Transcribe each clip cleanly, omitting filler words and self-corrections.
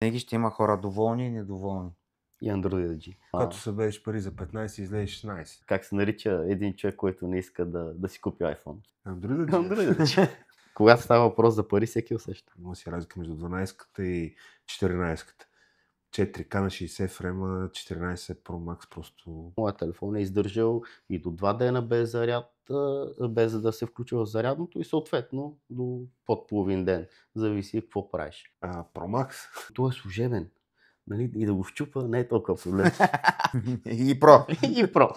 Винаги ще има хора доволни и недоволни. И андроидаджи. Като събереш пари за 15 и излезеш 16. Как се нарича един човек, който не иска да си купи iPhone? Андроидаджи. Андроидаджи. Когато става въпрос за пари, всеки усеща. Има си разлика между 12-ката и 14-ката. 4К на 60 фрема, 14 Pro Max просто... Моят телефон е издържал и до 2 дена без заряд, без да се включи в зарядното и съответно до под половин ден. Зависи какво правиш. Pro Max. Той е служебен. Нали? И да го щупа не е толкова проблем. И про. И про.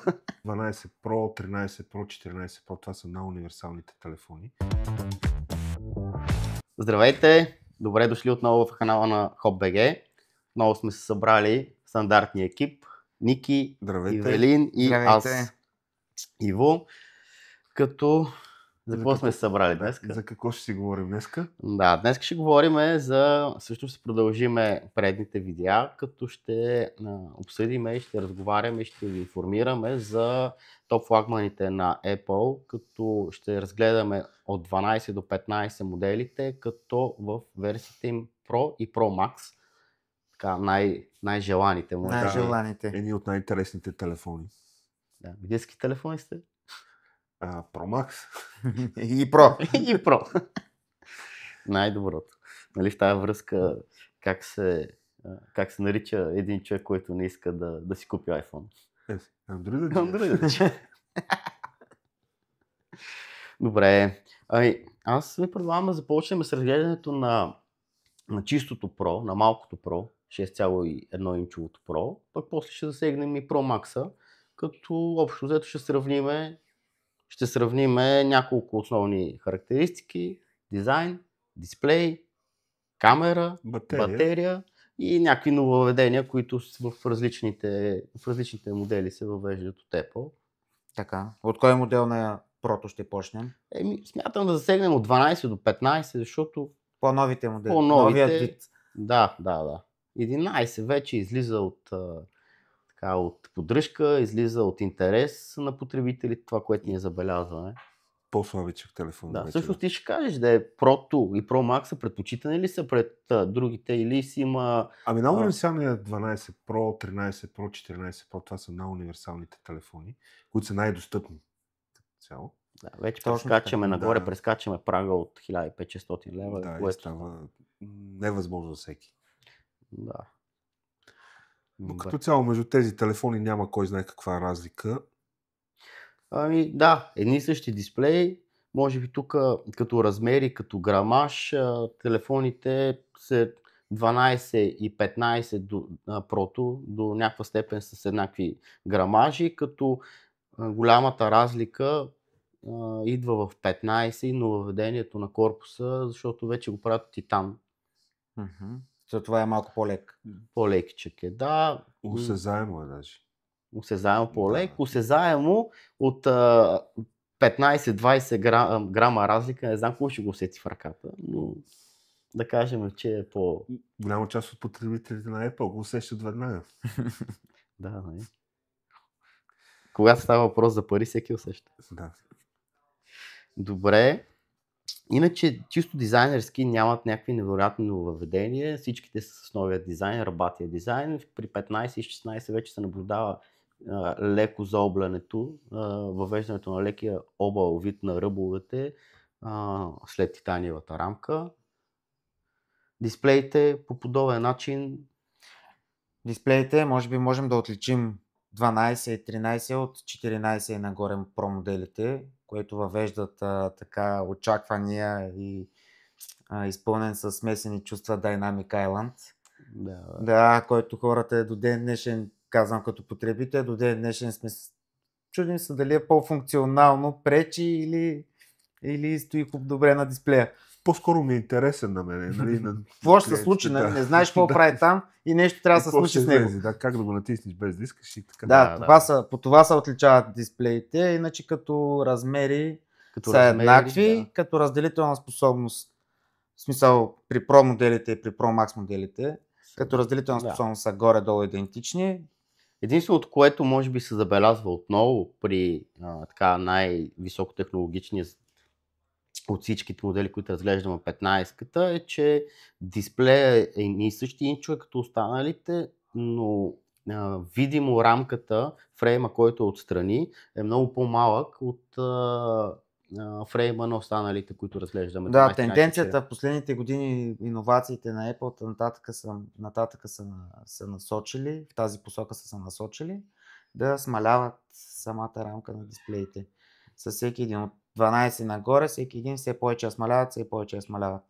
12 Pro, 13 Pro, 14 Pro, това са най-универсалните телефони. Здравейте! Добре дошли отново в канала на HopBG. Отново сме се събрали стандартния екип. Ники, Здравейте. Ивелин и Здравейте. аз, Иво. Като... За какво сме се събрали днес? За какво ще си говорим днеска? Да, днес ще говорим за... Също ще продължиме предните видеа, като ще обсъдиме, ще разговаряме, ще ви информираме за топ флагманите на Apple, като ще разгледаме от 12 до 15 моделите, като в версиите им Pro и Pro Max. Така, най-желаните му. Най-желаните. Едни от най-интересните телефони. Да, видески телефони сте? Pro Max. И про. И Pro. Най-доброто. Нали, в тази връзка как се нарича един човек, който не иска да си купи iPhone? Андроидаджи. Андроидаджи. Добре. Аз ви предлагам да започнем с разглеждането на чистото Pro, на малкото Pro, 6,1 инчовото Pro, пък после ще засегнем и Pro Max-а, като общо взето ще сравниме няколко основни характеристики: дизайн, дисплей, камера, батерия и някакви нововведения, които в различните модели се въвеждат от Apple. Така. От кой модел на Pro ще почнем? Смятам да засегнем от 12 до 15, защото по-новите модели. Новият вид. Да. 11 вече излиза от поддръжка, излиза от интерес на потребителите, това, което ние забелязваме. По-слабичък телефон. Да, всъщност ти ще кажеш да е Pro и Pro Max предпочитани ли са пред другите или си има... Ами най-универсалният 12 Pro, 13 Pro, 14 Pro, това са най-универсалните телефони, които са най-достъпни. Цяло. Да, вече прескачаме нагоре, прескачаме прага от 1500 лева. Да, което става невъзможно за всеки. Да. Но като цяло между тези телефони няма кой знае каква разлика. Ами да, едни и същи дисплеи, може би тук като размери, като грамаж, телефоните са 12 и 15 до Pro до някаква степен с еднакви грамажи, като голямата разлика идва в 15 и нововведението на корпуса, защото вече го правят от титан. Това е малко по-лек. По-лекичък е, да. Осезаемо е даже. Осезаемо по-лек, осезаемо от 15-20 грама разлика, не знам кой ще го усети в ръката, но да кажем, че е по... Голяма част от потребителите на Apple го усещат веднага. Да, не. Когато става въпрос за пари, всеки усеща. Да. Добре. Иначе чисто дизайнерски нямат някакви невероятни нововведения. Всичките са с новия дизайн, рабатия дизайн. При 15 и 16 вече се наблюдава леко заоблянето, въвеждането на лекия обал вид на ръбовете след титаниевата рамка. Дисплеите по подобен начин. Дисплеите, може би можем да отличим 12 и 13 от 14 и нагоре Pro моделите, които въвеждат така очаквания и изпълнен с смесени чувства Dynamic Island. Да, който хората до ден днешен, казвам като потребител, до ден днешен сме чудим се дали е по-функционално, пречи или стои добре на дисплея. По-скоро ми е интересен на мен. Нали, какво ще се случи, нали? Не знаеш какво прави там и нещо трябва да се случи с него. Да, как да го натиснеш без да искаш и така. По това се отличават дисплеите, иначе като размери са еднакви, като разделителна способност, в смисъл при Pro моделите и при Pro Max моделите, като разделителна способност са горе-долу идентични. Единственото, което може би се забелязва отново при най-високотехнологичния от всичките модели, които разглеждаме 15-ката, е, че дисплея е и същи инчове като останалите, но видимо рамката, фрейма, който е отстрани, е много по-малък от фрейма на останалите, които разглеждаме. Да, 12, 13, тенденцията в последните години, иновациите на Apple нататък са насочили, в тази посока са се насочили, да смаляват самата рамка на дисплеите. С всеки един от 12 нагоре, всеки един все повече я смаляват, все повече я смаляват.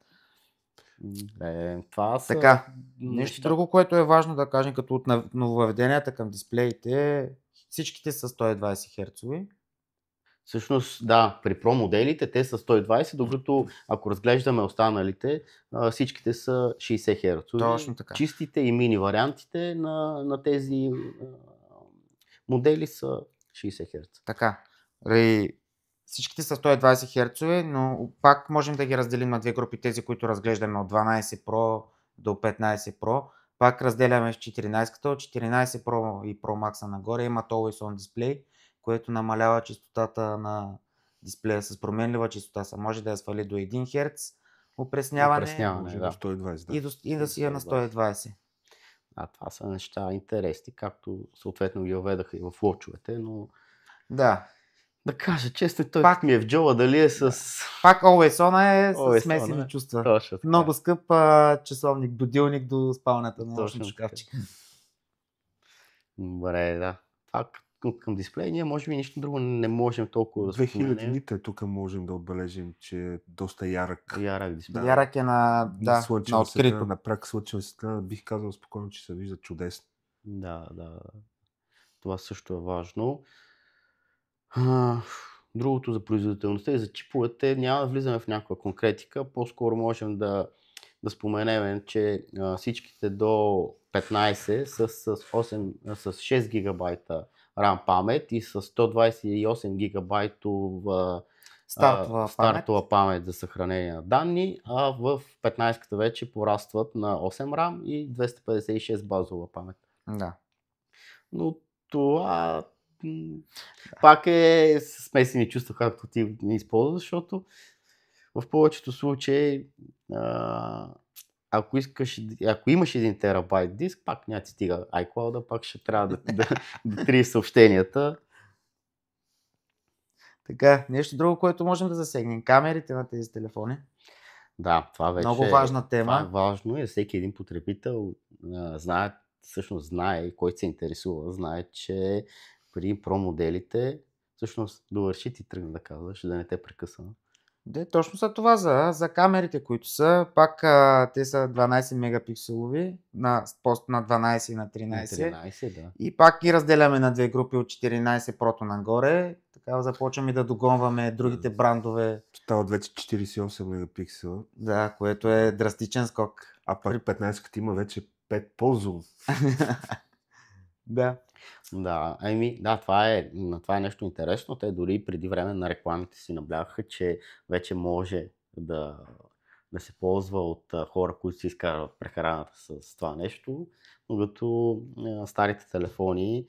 Това са Така, нещо неща. друго, което е важно да кажем като от нововведенията към дисплеите, всичките са 120 Hz. Всъщност, да, при Pro моделите те са 120, докато ако разглеждаме останалите, всичките са 60 Hz. Точно така. Чистите и мини вариантите на тези модели са 60 Hz. Така. Всичките са 120 Hz, но пак можем да ги разделим на две групи. Тези, които разглеждаме от 12 Pro до 15 Pro. Пак разделяме в 14-ката. От 14 Pro и Pro Max нагоре има Always On Display, което намалява честотата на дисплея с променлива честота. Може да я свали до 1 Hz опресняване, Може да. до 120, да. и да си е на 120. Това са неща интересни, както съответно ги въведаха и в лочовете, но Да. да кажа честно, той Пак ми е в джоба, дали е с... Пак Always On е Always с смесени On, чувства. Точно така. Много скъп часовник, будилник до спалнята на нощното шкафче. Добре, да. Това към дисплей ние може би нищо друго не можем толкова да 2000 нита тук можем да отбележим, че е доста ярък. Ярък дисплей. Ярък е на открито. На прак слънчева светлина, бих казал спокойно, че се вижда чудесно. Да. Това също е важно. Другото за производителността и за чиповете няма да влизаме в някаква конкретика, по-скоро можем да споменем, че всичките до 15 са с 6 гигабайта RAM памет и с 128 гигабайтова стартова памет за съхранение на данни, а в 15-ката вече порастват на 8 RAM и 256 базова памет. Да. Но това пак е смесени чувства, както ти не използваш, защото в повечето случаи ако имаш 1 терабайт диск, пак няма ти стига iCloud, пак ще трябва да трие съобщенията. Така, нещо друго, което можем да засегнем. Камерите на тези телефони. Да, това вече много важна тема. Това е важно и всеки един потребител знае, който се интересува, знае, че при Pro моделите, всъщност довърши ти тръгна да казваш, да не те прекъсвам. Да, точно са това за камерите, които са, пак те са 12 мегапикселови, на 12 и на 13. Да. И пак ги разделяме на две групи от 14 Pro нагоре. Така започваме да догонваме другите брандове. Стават вече 48 мегапиксела. Да, което е драстичен скок. А пак 15-ката има вече 5 по-зум. Да. Да, това е нещо интересно. Те дори преди време на рекламите си наблягаха, че вече може да се ползва от хора, които си изкарват прехраната с това нещо, но като старите телефони,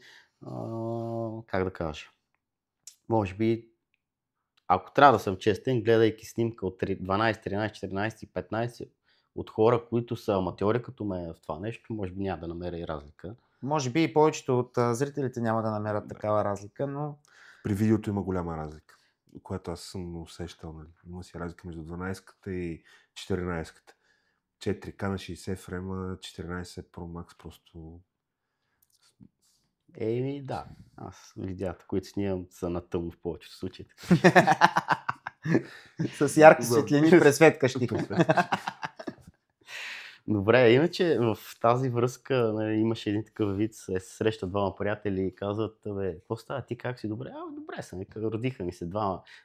как да кажа, може би, ако трябва да съм честен, гледайки снимка от 12, 13, 14 и 15 от хора, които са аматьори като мен в това нещо, може би няма да намеря и разлика. Може би и повечето от зрителите няма да намерят такава разлика, но... При видеото има голяма разлика, която аз съм усещал. Нали. Има си разлика между 12-ката и 14-ката. 4К на 60 фрема, 14 Pro Max просто... Да. Аз видеята, които снимам, са на тъмно в повечето случаи. С ярки светлини пресветкащи. Добре, иначе в тази връзка имаше един такъв вид, се срещат двама приятели и казват, какво става, ти как си? Добре, добре съм, родиха ми се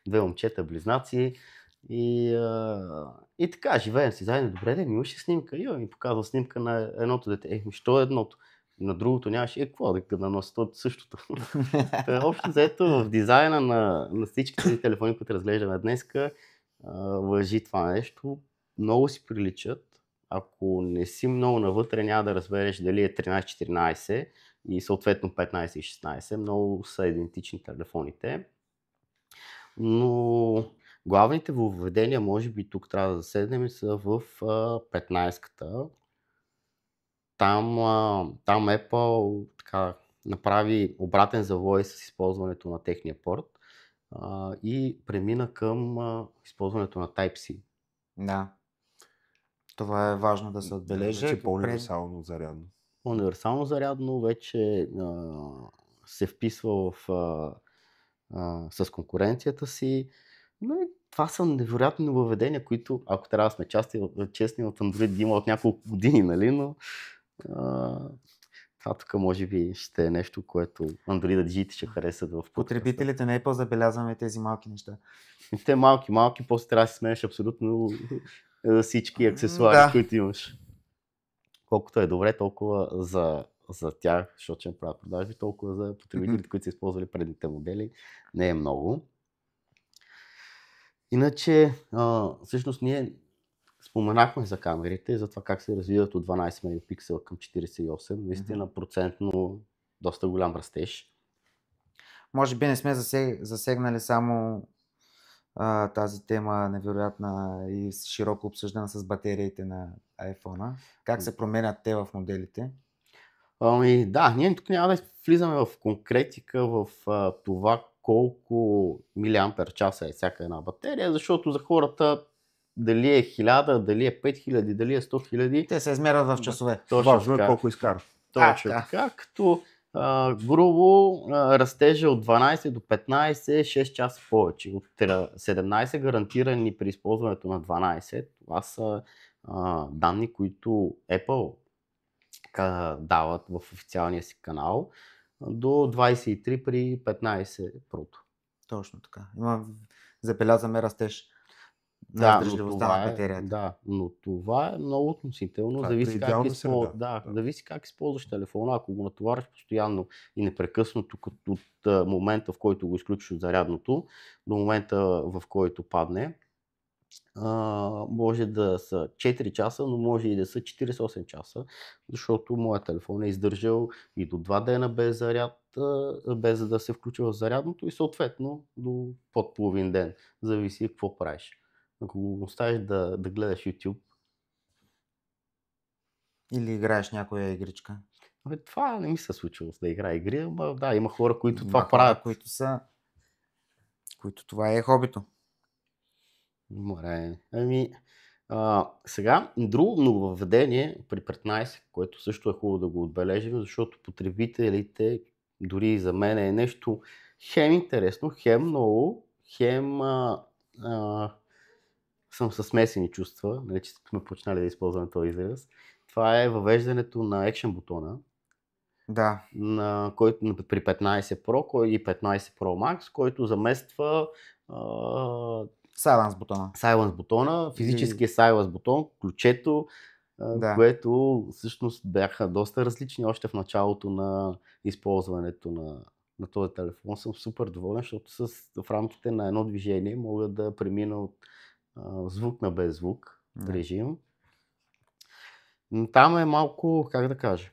две момчета, близнаци и така, живеем си заедно, добре, ми имаше снимка, ми показва снимка на едното дете, що е едното? На другото нямаше, какво да носят същото. Общо взето в дизайна на всички тези телефони, които разглеждаме днеска, важи това нещо, много си приличат. Ако не си много навътре, няма да разбереш дали е 13-14 и съответно 15 и 16. Много са идентични телефоните. Но Главните въведения, може би тук трябва да заседнем, са в 15-ката. Там Apple така направи обратен завой с използването на техния порт и премина към използването на Type-C. Да. Това е важно да се отбележи. Вече по-универсално зарядно. Универсално зарядно вече се вписва с конкуренцията си. Но това са невероятни въведения, които, ако трябва да сме честни, от Android има от няколко години, нали? Но това тук може би ще е нещо, което Android-жите ще харесат в подкаста. Потребителите на Apple забелязваме тези малки неща. Те малки, после трябва да си сменеш абсолютно всички аксесуари, които имаш. Колкото е добре, толкова за тях, защото ще правят продажби, толкова за потребителите, които са използвали предните модели, не е много. Иначе, всъщност ние споменахме за камерите, за това как се развиват от 12 мегапиксела към 48, наистина процентно доста голям растеж. Може би не сме засегнали само тази тема невероятна и широко обсъждана с батериите на iPhone-а. Как се променят те в моделите? Да, ние тук няма да влизаме в конкретика в това колко милиампер часа е всяка една батерия, защото за хората дали е 1000, дали е 5000, дали е 100 000. Те се измерват в часове. Важно е колко изкарва. Точно така, като грубо растежа от 12 до 15, 6 часа повече. От 17 гарантирани при използването на 12. Това са данни, които Apple дават в официалния си канал, до 23 при 15 Pro-то. Точно така. Забелязваме растеж. Да, но това е много относително. Зависи как използваш телефона. Ако го натовариш постоянно и непрекъснато от момента, в който го изключиш от зарядното, до момента, в който падне, може да са 4 часа, но може и да са 48 часа, защото моят телефон е издържал и до 2 дена без заряд, без да се включи в зарядното и съответно до под половин ден. Зависи какво правиш. Ако го оставиш да гледаш YouTube. Или играеш някоя игричка. Това не ми се случва да играя игри, но да, има хора, които това правят. Които това е хобито. Добре. Сега, друго нововведение при 15, което също е хубаво да го отбележим, защото потребителите, дори и за мен е нещо хем интересно, хем много, хем съм със смесени чувства, нали, че сме почнали да използваме този израз. Това е въвеждането на Action бутона. Да. Който при 15 Pro и 15 Pro Max, който замества Silence бутона, физическия Silence бутон, ключето, което всъщност бяха доста различни още в началото на използването на този телефон. Съм супер доволен, защото в рамките на едно движение мога да премина от звук на без звук режим. Там е малко, как да кажа,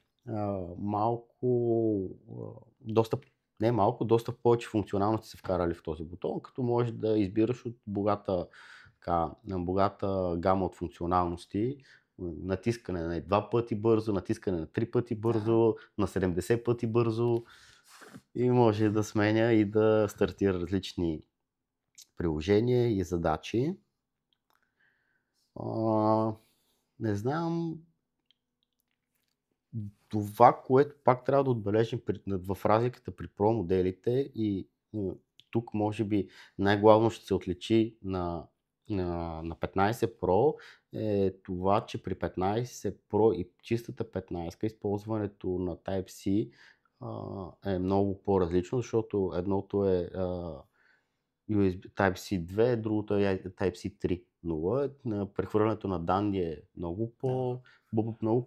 доста повече функционалности се вкарали в този бутон, като можеш да избираш от богата гама от функционалности, натискане на 2 пъти бързо, натискане на 3 пъти бързо, на 70 пъти бързо и може да сменя и да стартира различни приложения и задачи. Не знам, това, което пак трябва да отбележим в разликата при Pro моделите и тук може би най-главно ще се отличи на 15 Pro е това, че при 15 Pro и чистата 15 използването на Type-C е много по-различно, защото едното е USB Type-C 2, другото е Type-C 3.0. Прехвърлянето на данни е много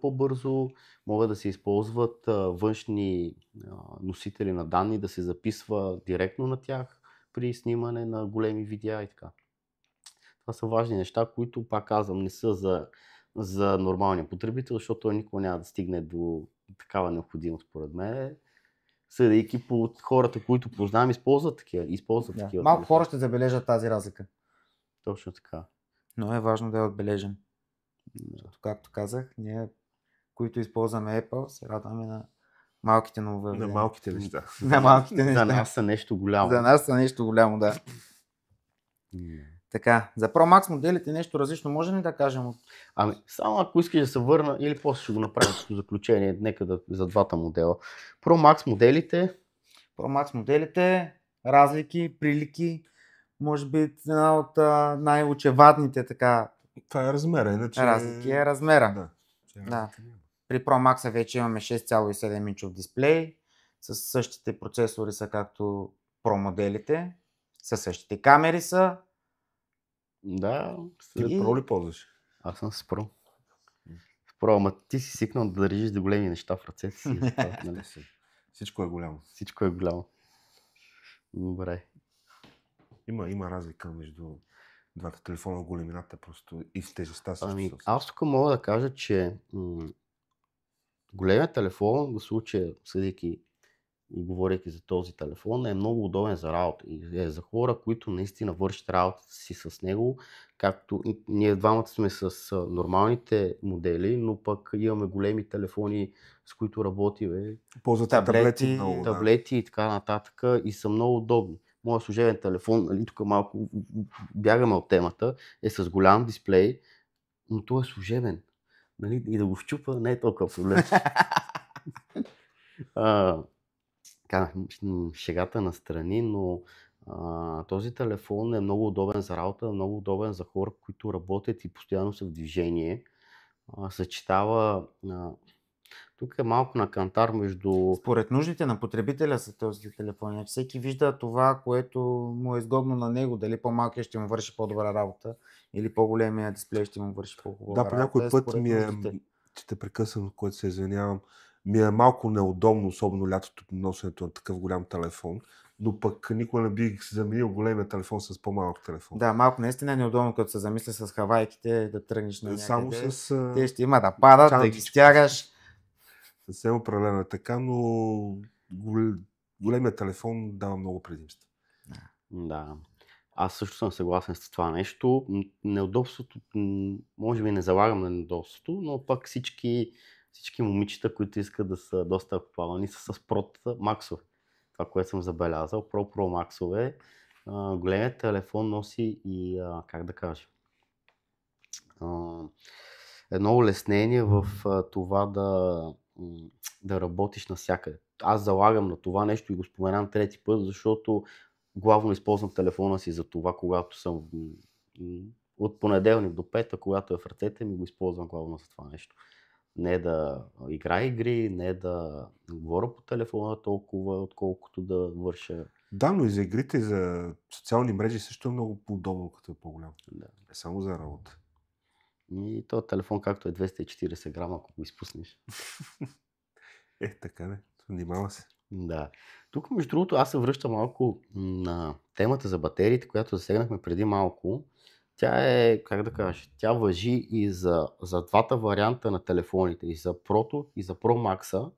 по-бързо. Могат да се използват външни носители на данни, да се записва директно на тях при снимане на големи видеа и така. Това са важни неща, които, пак казвам, не са за нормалния потребител, защото той никога няма да стигне до такава необходимост, според мен. Съдейки по хората, които познавам, използват такива. Малко хора ще забележат тази разлика. Точно така. Но е важно да е отбележен. Защото, както казах, ние, които използваме Apple, се радваме на малките На нововъведения. малките неща. На малките За неща. нас са нещо голямо. За нас са нещо голямо, да. Така, за Pro Max моделите нещо различно можем ли да кажем? Ами, само ако искаш да се върна, или после ще го направим като заключение, нека за двата модела. Pro Max моделите. Pro Max моделите, разлики, прилики, може би една от най-очевадните така Това е размера, иначе... разлики е размера. Да. Да. При Pro Max вече имаме 6,7 инчов дисплей, с същите процесори са както Pro моделите, със същите камери са. Да. Ти Pro ли ползваш? Аз съм с Pro. С Pro, ама ти си свикнал да държиш за големи неща в ръцете си. Нали? Всичко е голямо. Всичко е голямо. Добре. Има разлика между двата телефона, големината просто и в тежестта също. Ами, аз тук мога да кажа, че големият телефон, в случая съдейки и говорейки за този телефон, е много удобен за работа. И е за хора, които наистина вършат работата си с него, както ние двамата сме с нормалните модели, но пък имаме големи телефони, с които работим. Ползвате таблети много, таблети и така нататък и са много удобни. Моят служебен телефон, нали, тук малко бягаме от темата, е с голям дисплей, но той е служебен. Нали, и да го щупа не е толкова проблем. Шегата настрани, но този телефон е много удобен за работа, много удобен за хора, които работят и постоянно са в движение. Съчетава... Тук е малко на кантар между... Според нуждите на потребителя са този телефони. Всеки вижда това, което му е изгодно на него. Дали по-малкият ще му върши по-добра работа или по-големия дисплей ще му върши по-добра работа. Да, по някой път ми е, че те прекъсвам, което се извинявам, ми е малко неудобно, особено лятото, носенето на такъв голям телефон, но пък никога не бих заменил големия телефон с по-малък телефон. Да, малко наистина е неудобно, като се замисля с хавайките да тръгнеш на някъде. Само с... Те ще има да падат, да ги стягаш. Съвсем определено е така, но големият телефон дава много предимства. Да. Аз също съм съгласен с това нещо. Неудобството, може би не залагам на неудобството, но пък всички момичета, които искат да са доста актуални, са с Pro Max-ове. Това, което съм забелязал, Pro Max-ове. Големият телефон носи и, как да кажа, едно улеснение в това да работиш навсякъде. Аз залагам на това нещо и го споменам трети път, защото главно използвам телефона си за това, когато съм от понеделник до петък, когато е в ръцете ми, го използвам главно за това нещо. Не да играя игри, не да говоря по телефона толкова, отколкото да върша. Да, но и за игрите, и за социални мрежи също е много по-удобно, като е по-голям. Да. Не само за работа. И този телефон, както е 240 грама, ако го изпуснеш. Така не. Внимава се. Да. Тук, между другото, аз се връщам малко на темата за батериите, която засегнахме преди малко. Тя е, как да кажа, тя важи и за двата варианта на телефоните, и за Pro, и за Pro Max,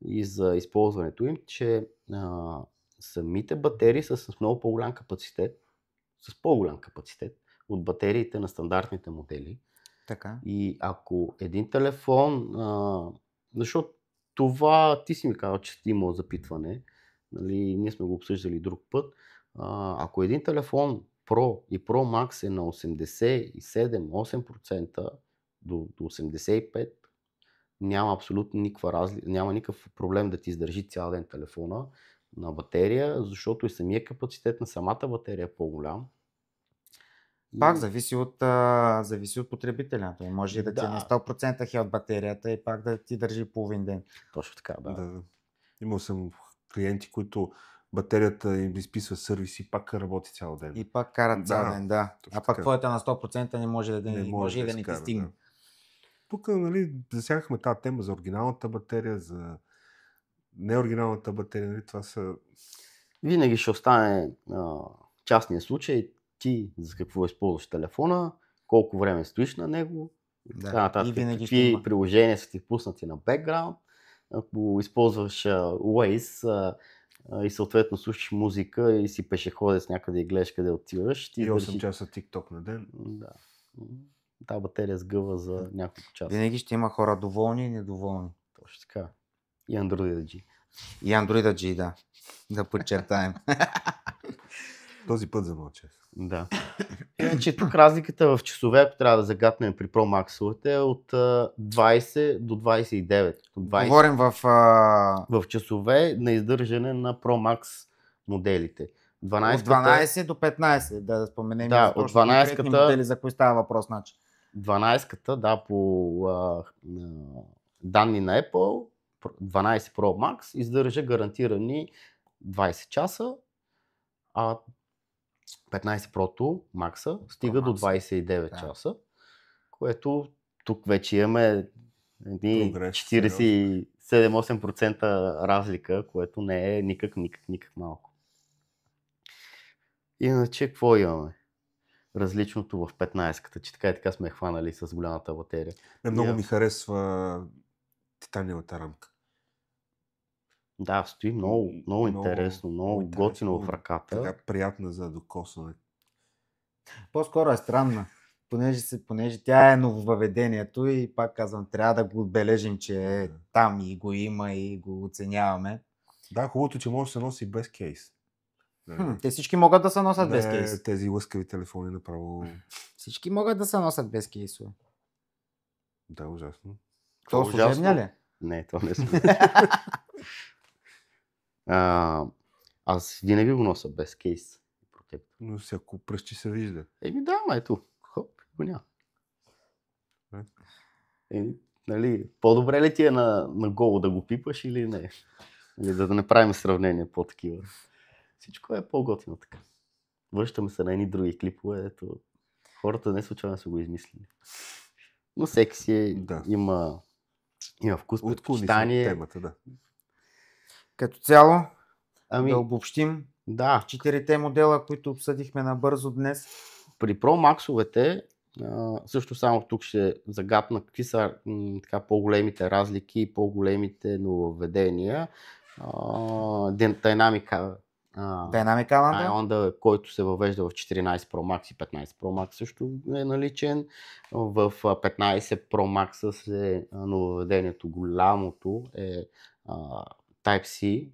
и за използването им, че самите батерии са с много по-голям капацитет, от батериите на стандартните модели. Така. И ако един телефон, защото това ти си ми казал, че си имал запитване, нали, ние сме го обсъждали друг път, ако един телефон Pro и Pro Max е на 87-8% до 85%, няма абсолютно никаква разлика, няма никакъв проблем да ти издържи цял ден телефона на батерия, защото и самия капацитет на самата батерия е по-голям. Пак зависи от потребителя. Той може да ти е на 100% хелт батерията и пак да ти държи половин ден. Точно така, да. Имал съм клиенти, които батерията им изписва сервис и пак работи цял ден. И пак карат цял ден, да. А пак твоята на 100% не може да не ти стигне. Тук, нали, засягахме тази тема за оригиналната батерия, за неоригиналната батерия, нали, това са... Винаги ще остане частния случай, ти за какво използваш телефона, колко време стоиш на него, и винаги какви приложения са ти пуснати на бекграунд. Ако използваш Waze, и съответно слушаш музика и си пешеходец някъде и гледаш къде отиваш. И 8 часа TikTok на ден. Да. Та батерия сгъва за няколко часа. Винаги ще има хора доволни и недоволни. Точно така. И Android G. И Android G, да. Да подчертаем. Този път замълчах. Да. Иначе тук разликата в часове, ако трябва да загатнем при Pro Max-овете, е от 20 до 29. От 20 Говорим в часове на издържане на Pro Max моделите. от 12 до 15, да споменем. Да, за точно от 12-ката конкретни модели, за кои става въпрос. Значи. 12-ката, да, по данни на Apple, 12 Pro Max издържа гарантирани 20 часа, а 15 Pro Max стига до 29 часа, което тук вече имаме 47-8% разлика, което не е никак малко. Иначе какво имаме? Различното в 15-ката, че така и така сме хванали с голямата батерия. Много ми харесва титаниевата рамка. Да, стои много интересно, много готино в ръката. Така приятна за докосване. По-скоро е странна, понеже тя е нововъведението и пак казвам, трябва да го отбележим, че е там и го има и го оценяваме. Да, хубавото, че може да се носи без кейс. Те всички могат да се носят без кейс. Тези лъскави телефони направо... Всички могат да се носят без кейсове. Да, ужасно. То служебния ли? Не, то не е. Аз винаги го нося без кейс. Но всяко пръщи се вижда. Да, ето. Хоп, го няма. Нали, по-добре ли ти е на голо да го пипаш или не? Или да не правим сравнение по-такива. Всичко е по-готино така. Връщаме се на едни други клипове. Ето, хората не случайно са го измислили. Но всеки си има вкус, предпочитание. Темата, да. Като цяло, да обобщим четирите модела, които обсъдихме набързо днес. При Pro Max-овете, също само тук ще загатна какви са така по-големите разлики и по-големите нововведения. Dynamic Island, който се въвежда в 14 Pro Max и 15 Pro Max също е наличен. В 15 Pro Max е нововведението голямото е Type-C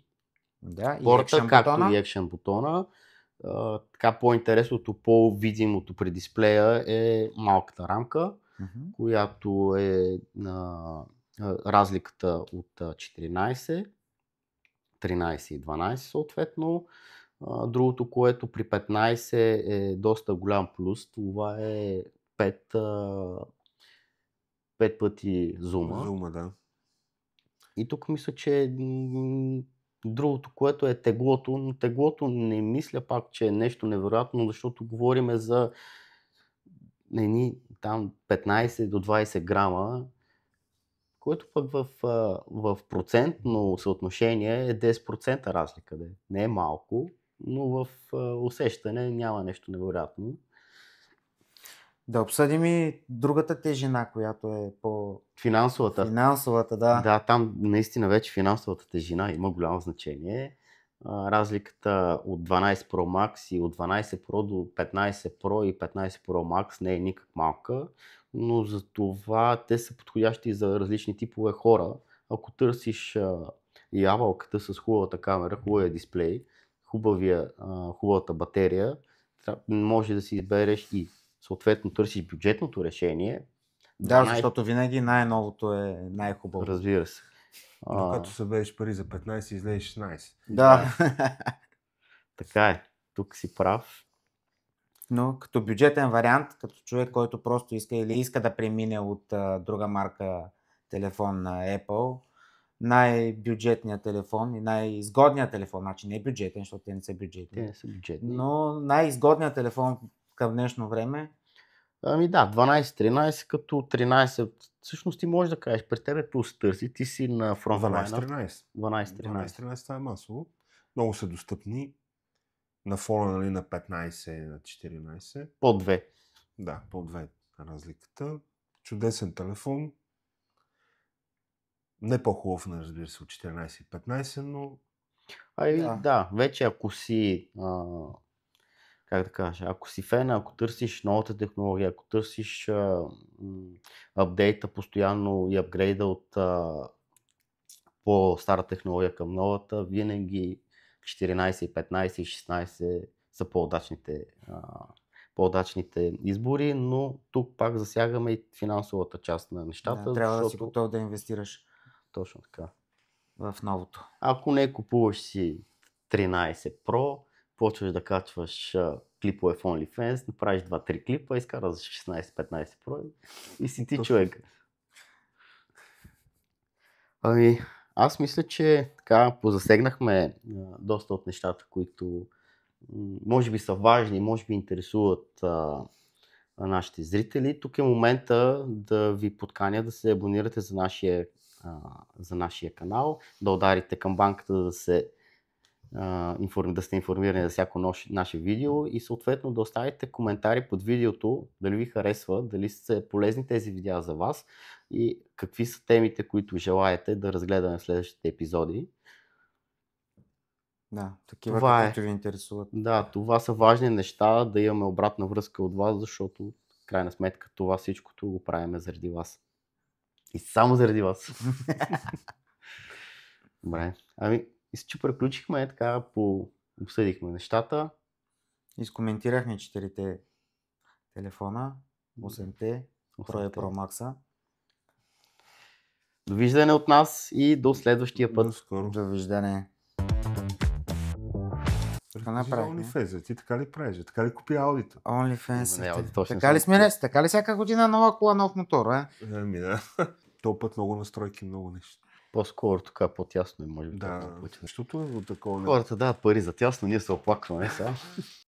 порта, както и Action бутона. Така по-интересното, по-видимото при дисплея е малката рамка, която е разликата от 14, 13 и 12 съответно. Другото, което при 15 е доста голям плюс, това е 5 пъти зума. Да. И тук мисля, че другото, което е теглото, но теглото не мисля пак, че е нещо невероятно, защото говорим за там 15 до 20 грама, което пък в процентно съотношение е 10% разлика. Не е малко, но в усещане няма нещо невероятно. Да обсъдим и другата тежина, която е по... Финансовата, да. Да, там наистина вече финансовата тежина има голямо значение. Разликата от 12 Pro Max и от 12 Pro до 15 Pro и 15 Pro Max не е никак малка, но за това те са подходящи за различни типове хора. Ако търсиш ябълката с хубавата камера, хубавия дисплей, хубавата батерия, може да си избереш и съответно търсиш бюджетното решение. Да, защото винаги най-новото е най-хубаво. Разбира се. Докато събереш пари за 15, излезеш 16. Да. Така е. Тук си прав. Но като бюджетен вариант, като човек, който просто иска да премине от друга марка телефон на Apple, най-бюджетният телефон и най-изгодният телефон, значи не бюджетен, защото те не са бюджетни, но най-изгодният телефон към днешно време. 12-13, като 13, всъщност ти можеш да кажеш, при тебе плюс търси, ти си на фронтлайна. 12-13 това е масово. Много са достъпни на фона на 15 на 14. По 2. Да, по 2 разликата. Чудесен телефон. Не по-хубав, разбира се, от 14 и 15, но Да, вече ако си, как да кажа, ако си фен, ако търсиш новата технология, ако търсиш апдейта постоянно и апгрейда от по-стара технология към новата, винаги 14, 15 и 16 са по-удачните избори, но тук пак засягаме и финансовата част на нещата. Трябва да си готов да инвестираш. Точно така. В новото. Ако не купуваш си 13 Pro, почваш да качваш клипове в OnlyFans, направиш 2-3 клипа, изкараш за 16-15 Pro и си ти човек. Аз мисля, че така позасегнахме доста от нещата, които може би са важни, може би интересуват нашите зрители. Тук е момента да ви подканя да се абонирате за нашия канал, да ударите камбанката да сте информирани за всяко наше видео и съответно да оставите коментари под видеото, дали ви харесва, дали са полезни тези видеа за вас и какви са темите, които желаете да разгледаме в следващите епизоди. Да, такива, които ви интересуват. Да, това са важни неща, да имаме обратна връзка от вас, защото в крайна сметка това всичкото го правим заради вас. И само заради вас. Добре. Мисля, че приключихме, така обсъдихме нещата. Изкоментирахме 4-те телефона, 8-те, Pro и Pro Max. Довиждане от нас и до следващия път. Скоро. Довиждане. OnlyFans, ти така ли правиш? Така ли купи аудито? OnlyFans. Така ли сме? Така ли всяка година нова кола, нов мотор, Да. То път много настройки, много нещо. По-скоро така по-тясно е, може би. Да, защото е такова. Хората дават пари за тясно, ние се оплакваме сега.